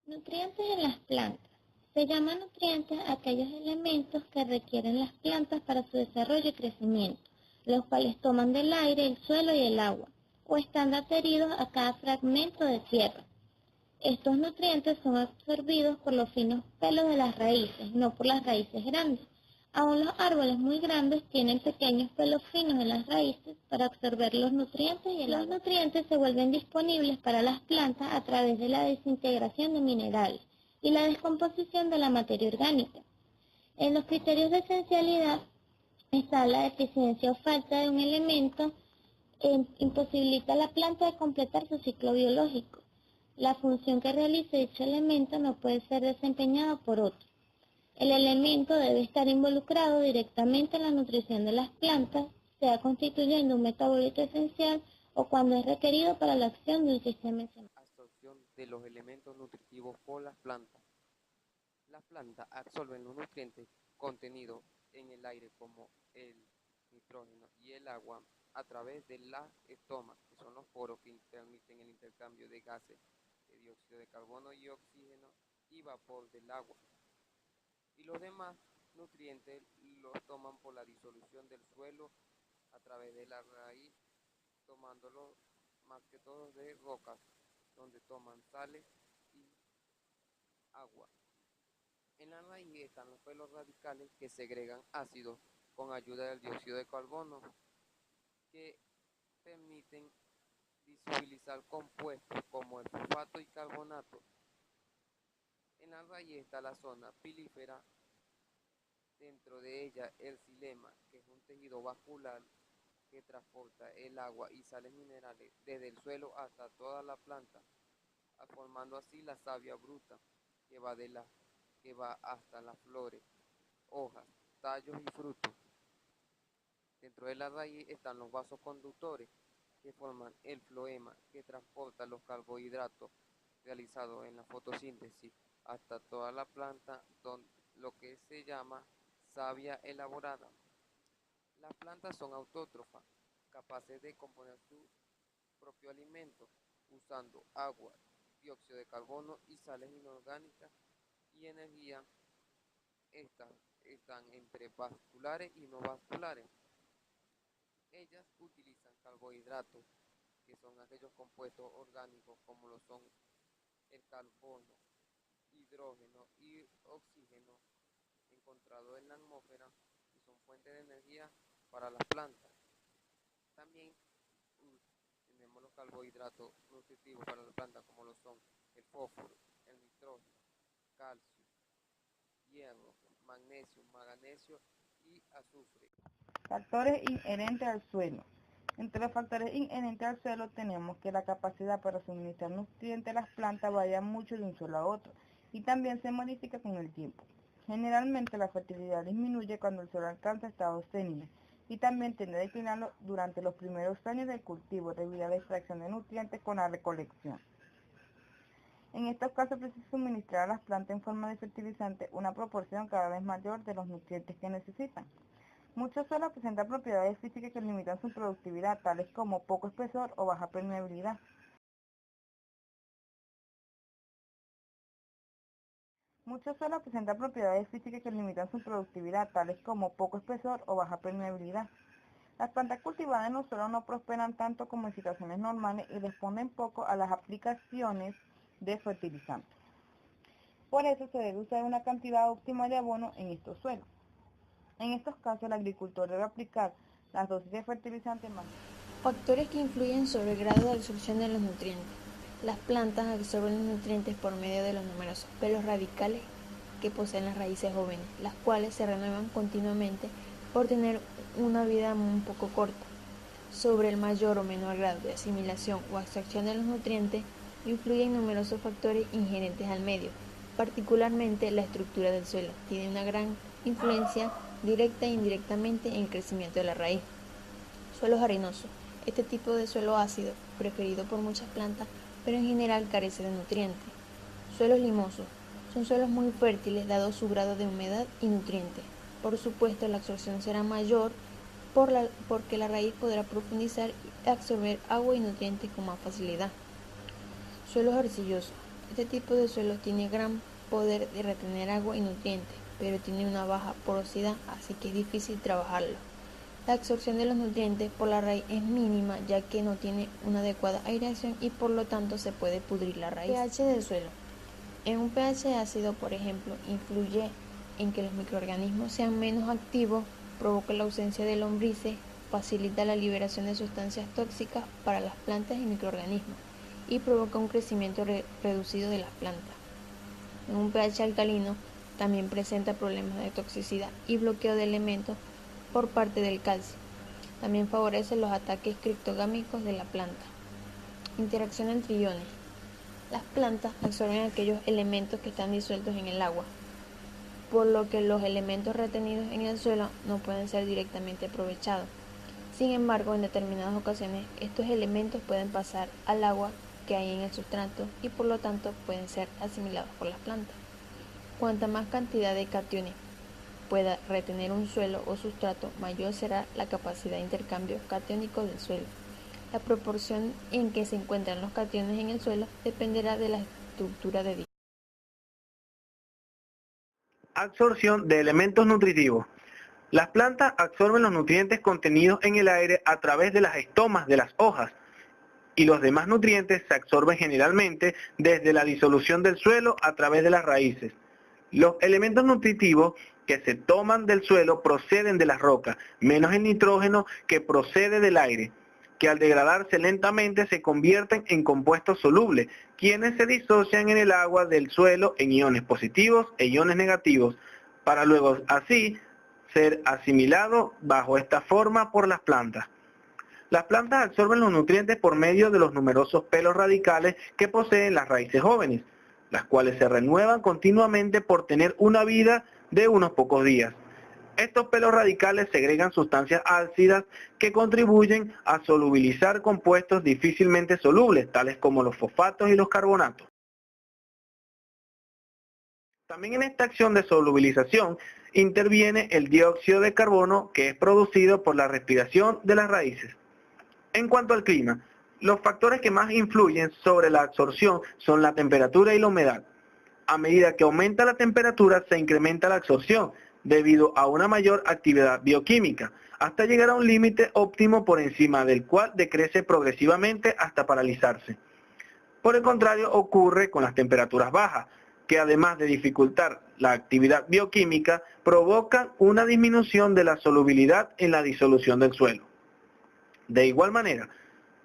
Nutrientes en las plantas. Se llaman nutrientes a aquellos elementos que requieren las plantas para su desarrollo y crecimiento, los cuales toman del aire, el suelo y el agua, o están adheridos a cada fragmento de tierra. Estos nutrientes son absorbidos por los finos pelos de las raíces, no por las raíces grandes. Aún los árboles muy grandes tienen pequeños pelos finos en las raíces para absorber los nutrientes y los nutrientes se vuelven disponibles para las plantas a través de la desintegración de minerales y la descomposición de la materia orgánica. En los criterios de esencialidad está la deficiencia o falta de un elemento imposibilita a la planta de completar su ciclo biológico. La función que realice dicho elemento no puede ser desempeñada por otro. El elemento debe estar involucrado directamente en la nutrición de las plantas, sea constituyendo un metabolito esencial o cuando es requerido para la acción de un sistema enzimático. Absorción de los elementos nutritivos por las plantas. Las plantas absorben los nutrientes contenidos en el aire como el nitrógeno y el agua a través de las estomas, que son los poros que permiten el intercambio de gases de dióxido de carbono y oxígeno y vapor del agua. Y los demás nutrientes los toman por la disolución del suelo a través de la raíz, tomándolos más que todo de rocas, donde toman sales y agua. En la raíz están los pelos radicales que segregan ácidos con ayuda del dióxido de carbono, que permiten disolubilizar compuestos como el fosfato y carbonato. En la raíz está la zona pilífera, dentro de ella el xilema, que es un tejido vascular que transporta el agua y sales minerales desde el suelo hasta toda la planta, formando así la savia bruta que va hasta las flores, hojas, tallos y frutos. Dentro de la raíz están los vasos conductores que forman el floema que transporta los carbohidratos realizados en la fotosíntesis hasta toda la planta, lo que se llama savia elaborada. Las plantas son autótrofas, capaces de componer su propio alimento usando agua, dióxido de carbono y sales inorgánicas y energía. Estas están entre vasculares y no vasculares. Ellas utilizan carbohidratos, que son aquellos compuestos orgánicos como lo son el carbono, hidrógeno y oxígeno encontrados en la atmósfera, y son fuentes de energía para las plantas. También tenemos los carbohidratos nutritivos para la planta como lo son el fósforo, el nitrógeno, calcio, hierro, magnesio, manganeso y azufre. Factores inherentes al suelo. Entre los factores inherentes al suelo tenemos que la capacidad para suministrar nutrientes a las plantas varía mucho de un suelo a otro y también se modifica con el tiempo. Generalmente la fertilidad disminuye cuando el suelo alcanza estados séniles y también tiende a declinar durante los primeros años del cultivo debido a la extracción de nutrientes con la recolección. En estos casos es preciso suministrar a las plantas en forma de fertilizante una proporción cada vez mayor de los nutrientes que necesitan. Muchos suelos presentan propiedades físicas que limitan su productividad, tales como poco espesor o baja permeabilidad. Muchos suelos presentan propiedades físicas que limitan su productividad, tales como poco espesor o baja permeabilidad. Las plantas cultivadas en los suelos no prosperan tanto como en situaciones normales y responden poco a las aplicaciones de fertilizantes. Por eso se debe usar una cantidad óptima de abono en estos suelos. En estos casos, el agricultor debe aplicar las dosis de fertilizantes más. Factores que influyen sobre el grado de absorción de los nutrientes. Las plantas absorben los nutrientes por medio de los numerosos pelos radicales que poseen las raíces jóvenes, las cuales se renuevan continuamente por tener una vida un poco corta. Sobre el mayor o menor grado de asimilación o abstracción de los nutrientes influyen numerosos factores inherentes al medio, particularmente la estructura del suelo. Tiene una gran influencia directa e indirectamente en el crecimiento de la raíz. Suelos arenosos. Este tipo de suelo ácido, preferido por muchas plantas, pero en general carece de nutrientes. Suelos limosos. Son suelos muy fértiles dado su grado de humedad y nutrientes. Por supuesto, la absorción será mayor porque la raíz podrá profundizar y absorber agua y nutrientes con más facilidad. Suelos arcillosos. Este tipo de suelo tiene gran poder de retener agua y nutrientes, pero tiene una baja porosidad, así que es difícil trabajarlo. La absorción de los nutrientes por la raíz es mínima, ya que no tiene una adecuada aireación y por lo tanto se puede pudrir la raíz. pH del suelo. En un pH ácido, por ejemplo, influye en que los microorganismos sean menos activos, provoca la ausencia de lombrices, facilita la liberación de sustancias tóxicas para las plantas y microorganismos y provoca un crecimiento reducido de las plantas. En un pH alcalino también presenta problemas de toxicidad y bloqueo de elementos por parte del calcio. También favorece los ataques criptogámicos de la planta. Interacción entre iones. Las plantas absorben aquellos elementos que están disueltos en el agua, por lo que los elementos retenidos en el suelo no pueden ser directamente aprovechados. Sin embargo, en determinadas ocasiones, estos elementos pueden pasar al agua que hay en el sustrato y por lo tanto pueden ser asimilados por las plantas. Cuanta más cantidad de cationes pueda retener un suelo o sustrato, mayor será la capacidad de intercambio catiónico del suelo. La proporción en que se encuentran los cationes en el suelo dependerá de la estructura de dicho. Absorción de elementos nutritivos. Las plantas absorben los nutrientes contenidos en el aire a través de las estomas de las hojas, y los demás nutrientes se absorben generalmente desde la disolución del suelo a través de las raíces. Los elementos nutritivos que se toman del suelo proceden de las rocas, menos el nitrógeno que procede del aire, que al degradarse lentamente se convierten en compuestos solubles, quienes se disocian en el agua del suelo en iones positivos e iones negativos, para luego así ser asimilados bajo esta forma por las plantas. Las plantas absorben los nutrientes por medio de los numerosos pelos radicales que poseen las raíces jóvenes, las cuales se renuevan continuamente por tener una vida de unos pocos días. Estos pelos radicales segregan sustancias ácidas que contribuyen a solubilizar compuestos difícilmente solubles, tales como los fosfatos y los carbonatos. También en esta acción de solubilización interviene el dióxido de carbono, que es producido por la respiración de las raíces. En cuanto al clima, los factores que más influyen sobre la absorción son la temperatura y la humedad. A medida que aumenta la temperatura, se incrementa la absorción debido a una mayor actividad bioquímica, hasta llegar a un límite óptimo por encima del cual decrece progresivamente hasta paralizarse. Por el contrario, ocurre con las temperaturas bajas, que además de dificultar la actividad bioquímica, provocan una disminución de la solubilidad en la disolución del suelo. De igual manera,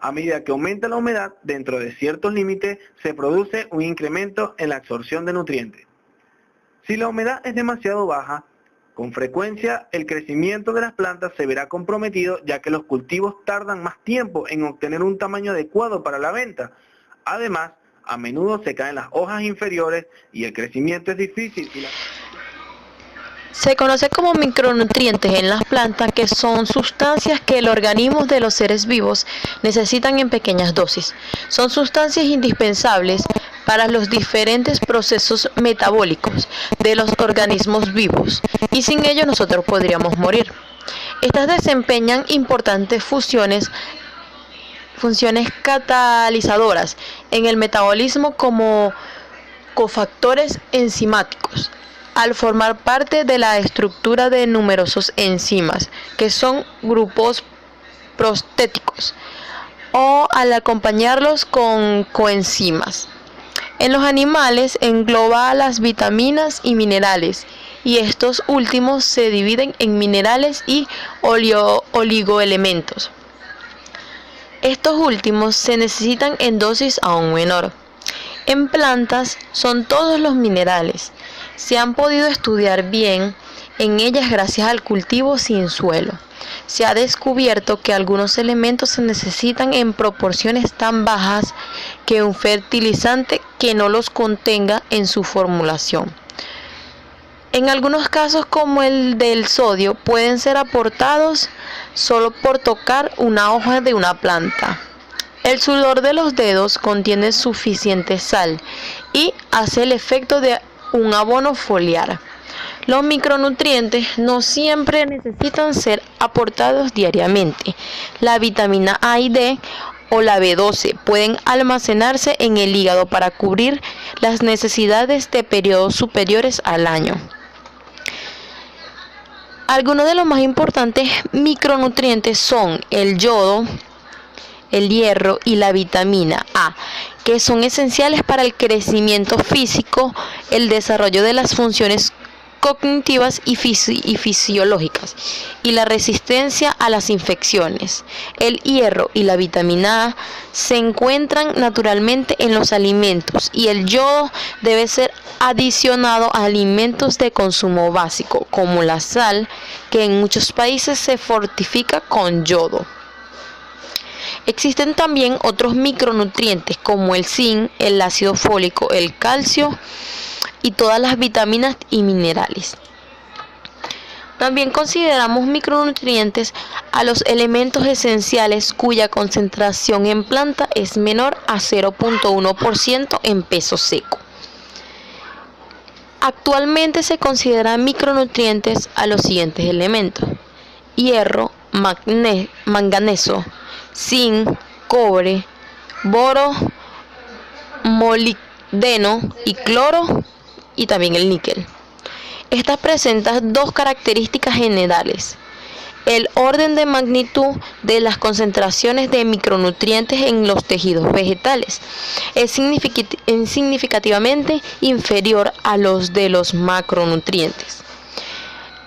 a medida que aumenta la humedad, dentro de ciertos límites, se produce un incremento en la absorción de nutrientes. Si la humedad es demasiado baja, con frecuencia el crecimiento de las plantas se verá comprometido, ya que los cultivos tardan más tiempo en obtener un tamaño adecuado para la venta. Además, a menudo se caen las hojas inferiores y el crecimiento es difícil. Se conoce como micronutrientes en las plantas, que son sustancias que el organismo de los seres vivos necesitan en pequeñas dosis. Son sustancias indispensables para los diferentes procesos metabólicos de los organismos vivos, y sin ellos nosotros podríamos morir. Estas desempeñan importantes funciones catalizadoras en el metabolismo como cofactores enzimáticos, al formar parte de la estructura de numerosos enzimas, que son grupos prostéticos, o al acompañarlos con coenzimas. En los animales engloba las vitaminas y minerales, y estos últimos se dividen en minerales y oligoelementos. Estos últimos se necesitan en dosis aún menor. En plantas son todos los minerales. Se han podido estudiar bien en ellas gracias al cultivo sin suelo. Se ha descubierto que algunos elementos se necesitan en proporciones tan bajas que un fertilizante que no los contenga en su formulación. En algunos casos, como el del sodio, pueden ser aportados solo por tocar una hoja de una planta. El sudor de los dedos contiene suficiente sal y hace el efecto de un abono foliar. Los micronutrientes no siempre necesitan ser aportados diariamente. La vitamina A y D o la B12 pueden almacenarse en el hígado para cubrir las necesidades de periodos superiores al año. Algunos de los más importantes micronutrientes son el yodo, el hierro y la vitamina A, que son esenciales para el crecimiento físico, el desarrollo de las funciones cognitivas y fisiológicas y la resistencia a las infecciones. El hierro y la vitamina A se encuentran naturalmente en los alimentos y el yodo debe ser adicionado a alimentos de consumo básico, como la sal, que en muchos países se fortifica con yodo. Existen también otros micronutrientes como el zinc, el ácido fólico, el calcio y todas las vitaminas y minerales. También consideramos micronutrientes a los elementos esenciales cuya concentración en planta es menor a 0.1% en peso seco. Actualmente se consideran micronutrientes a los siguientes elementos: hierro, manganeso, zinc, cobre, boro, molibdeno y cloro, y también el níquel. Estas presentan dos características generales: el orden de magnitud de las concentraciones de micronutrientes en los tejidos vegetales es significativamente inferior a los de los macronutrientes.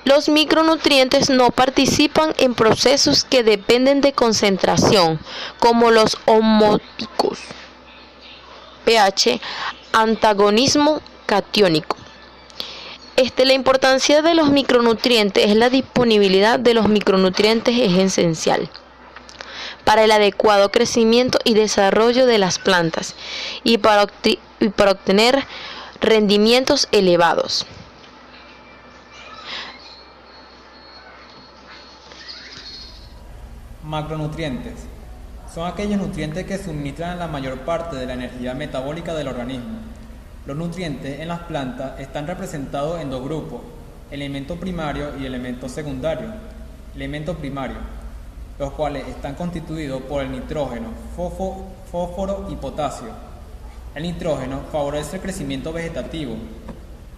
Los micronutrientes no participan en procesos que dependen de concentración, como los osmóticos, pH, antagonismo catiónico. La importancia de los micronutrientes es la disponibilidad de los micronutrientes es esencial para el adecuado crecimiento y desarrollo de las plantas y para obtener rendimientos elevados. Macronutrientes son aquellos nutrientes que suministran la mayor parte de la energía metabólica del organismo. Los nutrientes en las plantas están representados en dos grupos: elemento primario y elemento secundario. Elemento primario, los cuales están constituidos por el nitrógeno, fósforo y potasio. El nitrógeno favorece el crecimiento vegetativo,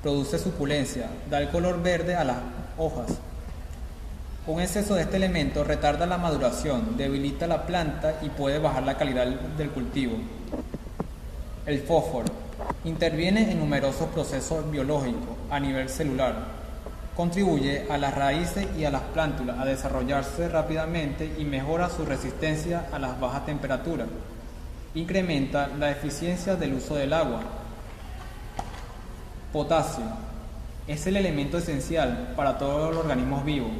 produce suculencia, da el color verde a las hojas. Un exceso de este elemento retarda la maduración, debilita la planta y puede bajar la calidad del cultivo. El fósforo interviene en numerosos procesos biológicos a nivel celular. Contribuye a las raíces y a las plántulas a desarrollarse rápidamente y mejora su resistencia a las bajas temperaturas. Incrementa la eficiencia del uso del agua. Potasio es el elemento esencial para todos los organismos vivos.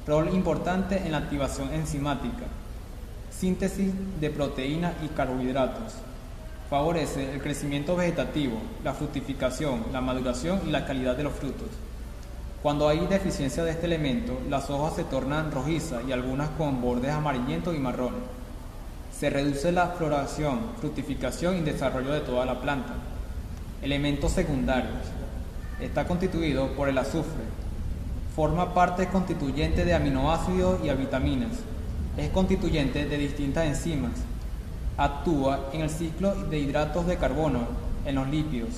Rol importante en la activación enzimática, síntesis de proteínas y carbohidratos. Favorece el crecimiento vegetativo, la fructificación, la maduración y la calidad de los frutos. Cuando hay deficiencia de este elemento, las hojas se tornan rojizas y algunas con bordes amarillentos y marrones. Se reduce la floración, fructificación y desarrollo de toda la planta. Elementos secundarios. Está constituido por el azufre. Forma parte constituyente de aminoácidos y vitaminas. Es constituyente de distintas enzimas. Actúa en el ciclo de hidratos de carbono, en los lípidos.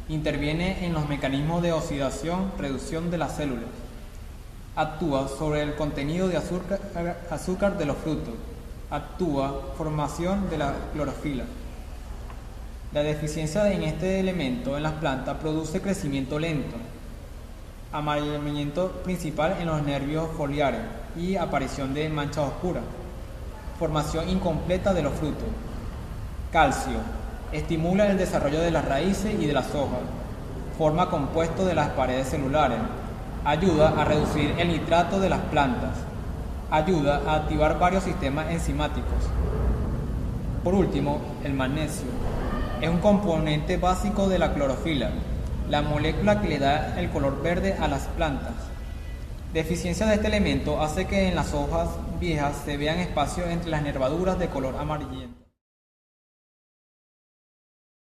Interviene en los mecanismos de oxidación, reducción de las células. Actúa sobre el contenido de azúcar de los frutos. Actúa formación de la clorofila. La deficiencia en este elemento en las plantas produce crecimiento lento, amarillamiento principal en los nervios foliares y aparición de manchas oscuras. Formación incompleta de los frutos. Calcio. Estimula el desarrollo de las raíces y de las hojas. Forma compuesto de las paredes celulares. Ayuda a reducir el nitrato de las plantas. Ayuda a activar varios sistemas enzimáticos. Por último, el magnesio. Es un componente básico de la clorofila, la molécula que le da el color verde a las plantas. Deficiencia de este elemento hace que en las hojas viejas se vean espacios entre las nervaduras de color amarillento.